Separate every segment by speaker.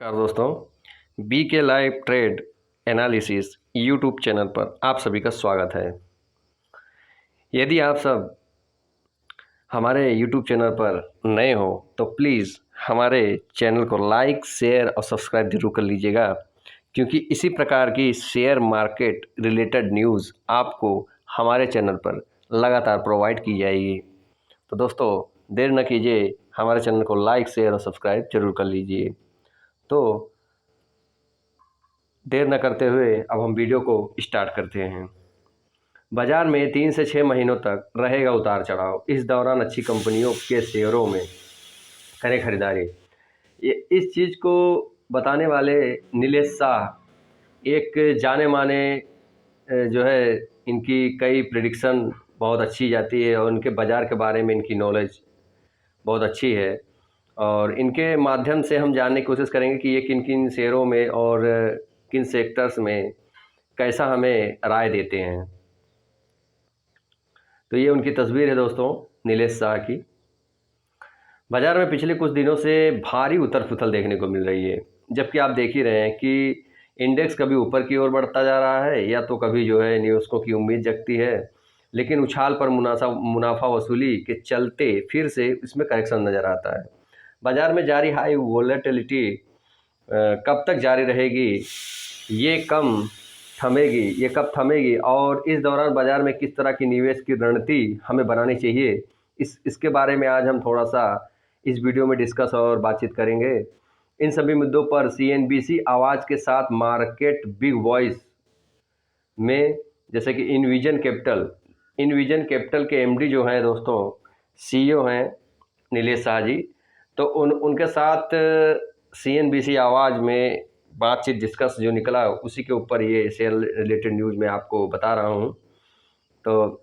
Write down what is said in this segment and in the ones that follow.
Speaker 1: नमस्कार दोस्तों, बी के live trade analysis YouTube channel पर आप सभी का स्वागत है। यदि आप सब हमारे यूट्यूब चैनल पर नए हो तो प्लीज़ हमारे चैनल को लाइक, शेयर और सब्सक्राइब जरूर कर लीजिएगा, क्योंकि इसी प्रकार की शेयर मार्केट रिलेटेड न्यूज़ आपको हमारे चैनल पर लगातार प्रोवाइड की जाएगी। तो दोस्तों, देर न कीजिए, हमारे चैनल को लाइक, शेयर और सब्सक्राइब जरूर कर लीजिए। तो देर न करते हुए अब हम वीडियो को स्टार्ट करते हैं। बाजार में 3 से 6 महीनों तक रहेगा उतार चढ़ाव। इस दौरान अच्छी कंपनियों के शेयरों में करें खरीदारी। ये इस चीज़ को बताने वाले नीलेश शाह एक जाने माने जो है, इनकी कई प्रिडिक्शन बहुत अच्छी जाती है और उनके बाज़ार के बारे में इनकी नॉलेज बहुत अच्छी है। और इनके माध्यम से हम जानने की कोशिश करेंगे कि ये किन किन शेयरों में और किन सेक्टर्स में कैसा हमें राय देते हैं। तो ये उनकी तस्वीर है दोस्तों, नीलेश शाह की। बाजार में पिछले कुछ दिनों से भारी उथल पुथल देखने को मिल रही है, जबकि आप देख ही रहे हैं कि इंडेक्स कभी ऊपर की ओर बढ़ता जा रहा है या तो कभी जो है निवेशकों की उम्मीद जगती है, लेकिन उछाल पर मुनाफा वसूली के चलते फिर से इसमें करेक्शन नज़र आता है। बाजार में जारी हाई वोलेटिलिटी कब तक जारी रहेगी, ये कब थमेगी और इस दौरान बाजार में किस तरह की निवेश की रणनीति हमें बनानी चाहिए, इसके बारे में आज हम थोड़ा सा इस वीडियो में डिस्कस और बातचीत करेंगे। इन सभी मुद्दों पर सीएनबीसी आवाज़ के साथ मार्केट बिग वॉइस में, जैसे कि इनविजन कैपिटल के एमडी जो हैं दोस्तों, सीईओ हैं नीलेश शाह जी, तो उनके साथ सीएनबीसी आवाज़ में बातचीत डिस्कस जो निकला उसी के ऊपर ये शेयर रिलेटेड न्यूज़ मैं आपको बता रहा हूँ। तो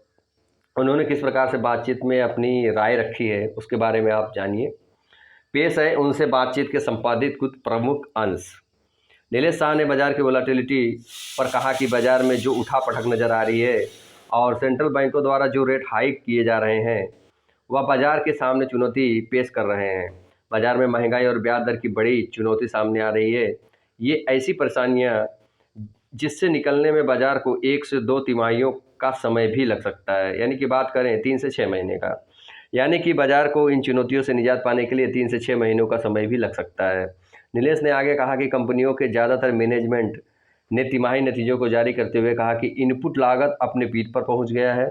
Speaker 1: उन्होंने किस प्रकार से बातचीत में अपनी राय रखी है उसके बारे में आप जानिए। पेश है उनसे बातचीत के संपादित कुछ प्रमुख अंश। नीलेश शाह ने बाजार की वोलेटिलिटी पर कहा कि बाजार में जो उठापटक नज़र आ रही है और सेंट्रल बैंकों द्वारा जो रेट हाइक किए जा रहे हैं वह बाजार के सामने चुनौती पेश कर रहे हैं। बाजार में महंगाई और ब्याज दर की बड़ी चुनौती सामने आ रही है। ये ऐसी परेशानियां जिससे निकलने में बाजार को 1 से 2 तिमाहियों का समय भी लग सकता है, यानी कि बात करें 3 से 6 महीने का, यानी कि बाजार को इन चुनौतियों से निजात पाने के लिए 3 से 6 महीनों का समय भी लग सकता है। नीलेश ने आगे कहा कि कंपनियों के ज़्यादातर मैनेजमेंट ने तिमाही नतीजों को जारी करते हुए कहा कि इनपुट लागत अपने पीक पर पहुंच गया है,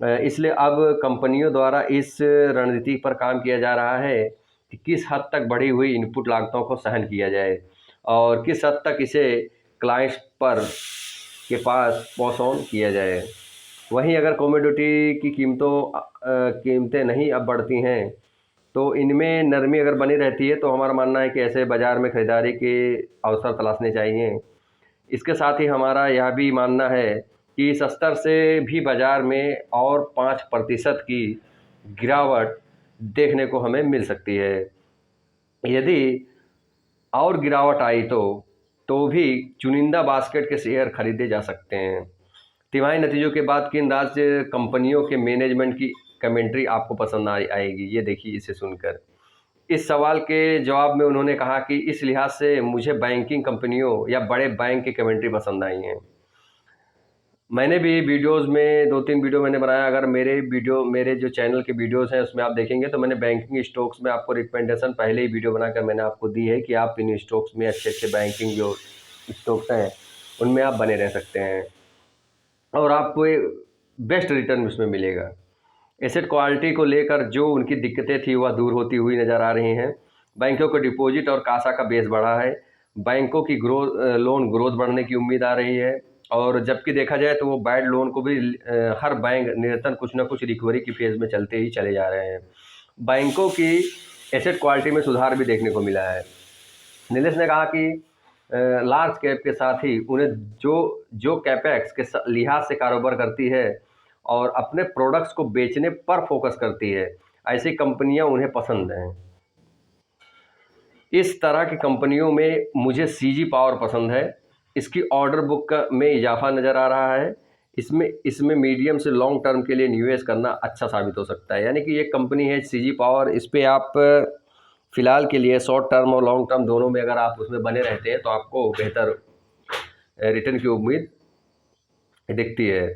Speaker 1: इसलिए अब कंपनियों द्वारा इस रणनीति पर काम किया जा रहा है कि किस हद तक बढ़ी हुई इनपुट लागतों को सहन किया जाए और किस हद तक इसे क्लाइंट्स पर के पास पास ऑन किया जाए। वहीं अगर कमोडिटी की कीमतें नहीं अब बढ़ती हैं तो इनमें नरमी अगर बनी रहती है, तो हमारा मानना है कि ऐसे बाज़ार में ख़रीदारी के अवसर तलाशने चाहिए। इसके साथ ही हमारा यह भी मानना है कि इस स्तर से भी बाज़ार में और 5% की गिरावट देखने को हमें मिल सकती है। यदि और गिरावट आई तो भी चुनिंदा बास्केट के शेयर खरीदे जा सकते हैं। तिमाही नतीजों के बाद किन राज्य कंपनियों के मैनेजमेंट की कमेंट्री आपको पसंद आएगी, ये देखिए इसे सुनकर। इस सवाल के जवाब में उन्होंने कहा कि इस लिहाज से मुझे बैंकिंग कंपनियों या बड़े बैंक की कमेंट्री पसंद आई हैं। मैंने भी वीडियोस में 2-3 वीडियो मैंने बनाया। अगर मेरे जो चैनल के वीडियोस हैं उसमें आप देखेंगे तो मैंने बैंकिंग स्टॉक्स में आपको रिकमेंडेशन पहले ही वीडियो बनाकर मैंने आपको दी है कि आप इन स्टॉक्स में अच्छे बैंकिंग जो स्टॉक्स हैं उनमें आप बने रह सकते हैं और आपको बेस्ट रिटर्न उसमें मिलेगा। एसेट क्वालिटी को लेकर जो उनकी दिक्कतें थी वह दूर होती हुई नज़र आ रही हैं। बैंकों को डिपॉजिट और कासा का बेस बढ़ा है। बैंकों की लोन ग्रोथ बढ़ने की उम्मीद आ रही है और जबकि देखा जाए तो वो बैड लोन को भी हर बैंक निरंतर कुछ ना कुछ रिकवरी की फेज़ में चलते ही चले जा रहे हैं। बैंकों की एसेट क्वालिटी में सुधार भी देखने को मिला है। नीलेश ने कहा कि लार्ज कैप के साथ ही उन्हें जो कैपेक्स के लिहाज से कारोबार करती है और अपने प्रोडक्ट्स को बेचने पर फोकस करती है, ऐसी कंपनियां उन्हें पसंद हैं। इस तरह की कंपनियों में मुझे सीजी पावर पसंद है। इसकी ऑर्डर बुक में इजाफा नज़र आ रहा है। इसमें मीडियम से लॉन्ग टर्म के लिए निवेश करना अच्छा साबित हो सकता है। यानी कि ये कंपनी है सीजी पावर, इस पर आप फ़िलहाल के लिए शॉर्ट टर्म और लॉन्ग टर्म दोनों में अगर आप उसमें बने रहते हैं तो आपको बेहतर रिटर्न की उम्मीद दिखती है।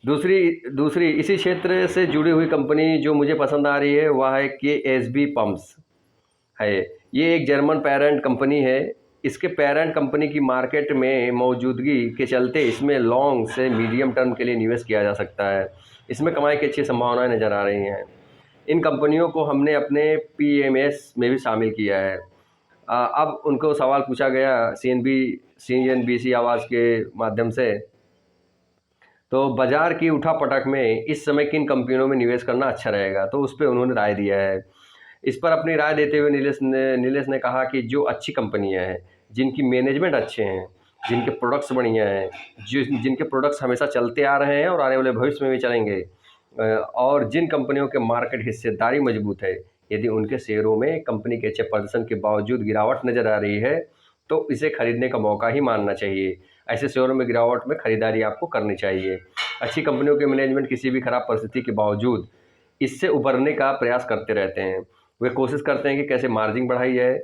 Speaker 1: दूसरी दूसरी इसी क्षेत्र से जुड़ी हुई कंपनी जो मुझे पसंद आ रही है वह है केएसबी पंप्स है। ये एक जर्मन पेरेंट कंपनी है। इसके पेरेंट कंपनी की मार्केट में मौजूदगी के चलते इसमें लॉन्ग से मीडियम टर्म के लिए निवेश किया जा सकता है। इसमें कमाई की अच्छी संभावनाएं नज़र आ रही हैं। इन कंपनियों को हमने अपने पीएमएस में भी शामिल किया है। अब उनको सवाल पूछा गया सीएनबीसी आवाज़ के माध्यम से, तो बाज़ार की उठापटक में इस समय किन कंपनियों में निवेश करना अच्छा रहेगा, तो उस पे उन्होंने राय दिया है। इस पर अपनी राय देते हुए नीलेश ने कहा कि जो अच्छी कंपनियां हैं, जिनकी मैनेजमेंट अच्छे हैं, जिनके प्रोडक्ट्स बढ़िया हैं, जिनके प्रोडक्ट्स हमेशा चलते आ रहे हैं और आने वाले भविष्य में भी चलेंगे, और जिन कंपनियों के मार्केट हिस्सेदारी मजबूत है, यदि उनके शेयरों में कंपनी के अच्छे प्रदर्शन के बावजूद गिरावट नज़र आ रही है तो इसे खरीदने का मौका ही मानना चाहिए। ऐसे शेयरों में गिरावट में खरीदारी आपको करनी चाहिए। अच्छी कंपनियों के मैनेजमेंट किसी भी खराब परिस्थिति के बावजूद इससे उभरने का प्रयास करते रहते हैं। वे कोशिश करते हैं कि कैसे मार्जिन बढ़ाई जाए,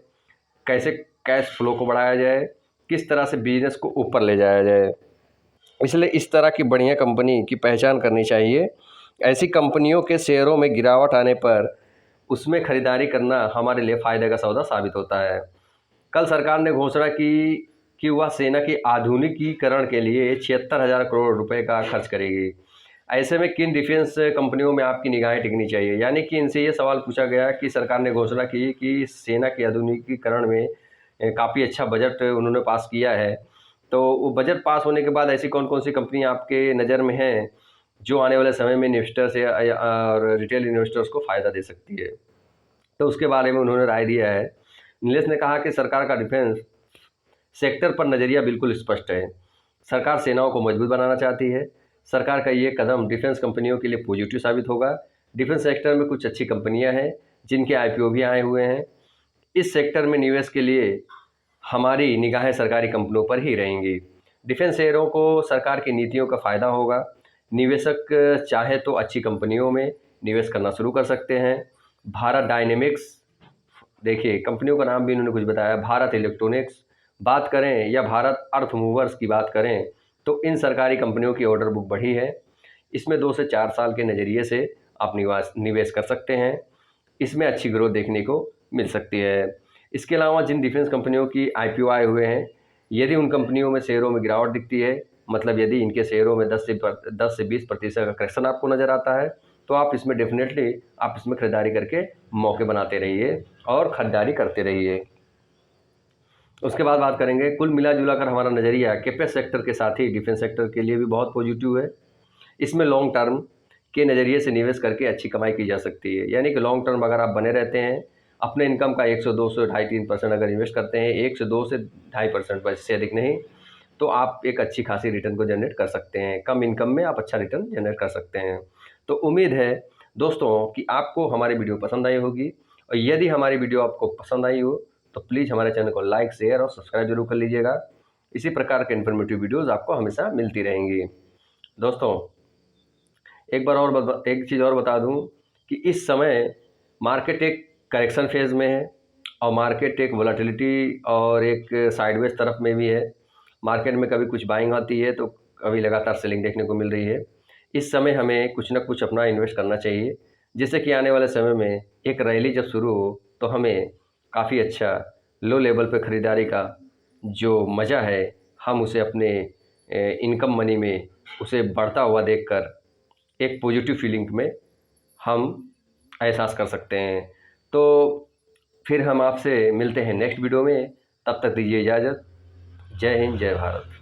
Speaker 1: कैसे कैश फ्लो को बढ़ाया जाए, किस तरह से बिजनेस को ऊपर ले जाया जाए। इसलिए इस तरह की बढ़िया कंपनी की पहचान करनी चाहिए। ऐसी कंपनियों के शेयरों में गिरावट आने पर उसमें खरीदारी करना हमारे लिए फ़ायदे का सौदा साबित होता है। कल सरकार ने घोषणा की कि वह सेना के आधुनिकीकरण के लिए 76,000 करोड़ रुपए का खर्च करेगी। ऐसे में किन डिफेंस कंपनियों में आपकी निगाहें टिकनी चाहिए? यानी कि इनसे ये सवाल पूछा गया कि सरकार ने घोषणा की कि सेना के आधुनिकीकरण में काफ़ी अच्छा बजट उन्होंने पास किया है। तो वो बजट पास होने के बाद ऐसी कौन कौन सी कंपनी आपके नज़र में हैं जो आने वाले समय में इन्वेस्टर्स और रिटेल इन्वेस्टर्स को फ़ायदा दे सकती है? तो उसके बारे में उन्होंने राय दिया है। नीलेश ने कहा कि सरकार का डिफेंस सेक्टर पर नज़रिया बिल्कुल स्पष्ट है। सरकार सेनाओं को मजबूत बनाना चाहती है। सरकार का ये कदम डिफेंस कंपनियों के लिए पॉजिटिव साबित होगा। डिफेंस सेक्टर में कुछ अच्छी कंपनियां हैं जिनके आईपीओ भी आए हुए हैं। इस सेक्टर में निवेश के लिए हमारी निगाहें सरकारी कंपनियों पर ही रहेंगी। डिफेंस शेयरों को सरकार की नीतियों का फ़ायदा होगा। निवेशक चाहे तो अच्छी कंपनियों में निवेश करना शुरू कर सकते हैं। भारत डायनेमिक्स, देखिए कंपनियों का नाम भी इन्होंने कुछ बताया, भारत इलेक्ट्रॉनिक्स बात करें या भारत अर्थ मूवर्स की बात करें, तो इन सरकारी कंपनियों की ऑर्डर बुक बढ़ी है। इसमें 2 से 4 साल के नज़रिए से आप निवेश कर सकते हैं। इसमें अच्छी ग्रोथ देखने को मिल सकती है। इसके अलावा जिन डिफेंस कंपनियों की आईपीओ आए हुए हैं, यदि उन कंपनियों में शेयरों में गिरावट दिखती है, मतलब यदि इनके शेयरों में 10 से 20% का करेक्शन आपको नज़र आता है, तो आप इसमें डेफिनेटली आप इसमें खरीदारी करके मौके बनाते रहिए और ख़रीदारी करते रहिए। उसके बाद बात करेंगे, कुल मिला-जुला कर हमारा नज़रिया कैपेक्स सेक्टर के साथ ही डिफेंस सेक्टर के लिए भी बहुत पॉजिटिव है। इसमें लॉन्ग टर्म के नज़रिए से निवेश करके अच्छी कमाई की जा सकती है। यानी कि लॉन्ग टर्म अगर आप बने रहते हैं, अपने इनकम का 100, 200, ढाई 3% अगर इन्वेस्ट करते हैं, 1 से 2 से 2.5%, बस इससे अधिक नहीं, तो आप एक अच्छी खासी रिटर्न को जनरेट कर सकते हैं। कम इनकम में आप अच्छा रिटर्न जनरेट कर सकते हैं। तो उम्मीद है दोस्तों कि आपको हमारी वीडियो पसंद आई होगी, और यदि हमारी वीडियो आपको पसंद आई हो तो प्लीज़ हमारे चैनल को लाइक, शेयर और सब्सक्राइब जरूर कर लीजिएगा। इसी प्रकार के इन्फॉर्मेटिव वीडियोज़ आपको हमेशा मिलती रहेंगी। दोस्तों एक चीज़ और बता दूं कि इस समय मार्केट एक करेक्शन फेज़ में है और मार्केट एक वोलेटिलिटी और एक साइडवेज तरफ में भी है। मार्केट में कभी कुछ बाइंग आती है तो कभी लगातार सेलिंग देखने को मिल रही है। इस समय हमें कुछ ना कुछ अपना इन्वेस्ट करना चाहिए, जिससे कि आने वाले समय में एक रैली जब शुरू हो तो हमें काफ़ी अच्छा लो लेवल पे ख़रीदारी का जो मज़ा है, हम उसे अपने इनकम मनी में उसे बढ़ता हुआ देखकर एक पॉजिटिव फीलिंग में हम एहसास कर सकते हैं। तो फिर हम आपसे मिलते हैं नेक्स्ट वीडियो में। तब तक दीजिए इजाज़त। जय हिंद, जय भारत।